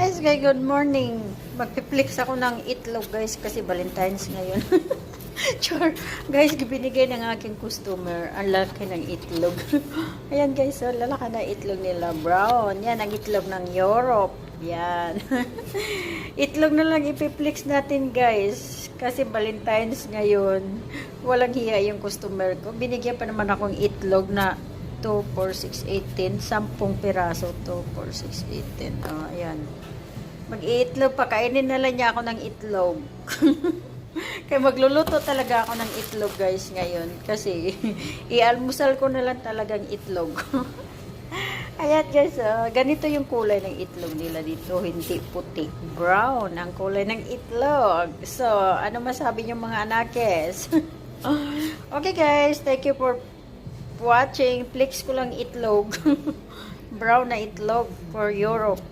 Guys, good morning. Magpiplex ako ng itlog, guys, kasi Valentine's ngayon. Sure. Guys, binigay ng aking customer ang laki ng itlog. Ayan, guys, so, lalaki na itlog nila. Brown. Yan, ang itlog ng Europe. Yan. Itlog na lang ipiplex natin, guys. Kasi Valentine's ngayon. Walang hiya yung customer ko. Binigyan pa naman akong itlog na 2, 4, 6, 18. 10 piraso. 2, 4, 6, 18. Oh, ayan. Mag-iitlog pa. Kainin na lang niya ako ng itlog. Kaya magluluto talaga ako ng itlog, guys, ngayon. Kasi i-almusal ko na lang talagang itlog. Ayan, guys. Ganito yung kulay ng itlog nila dito. Hindi puti. Brown ang kulay ng itlog. So, ano masabi niyo mga anakes? Okay, guys. Thank you for watching. Flex ko lang itlog. Brown na itlog for Europe.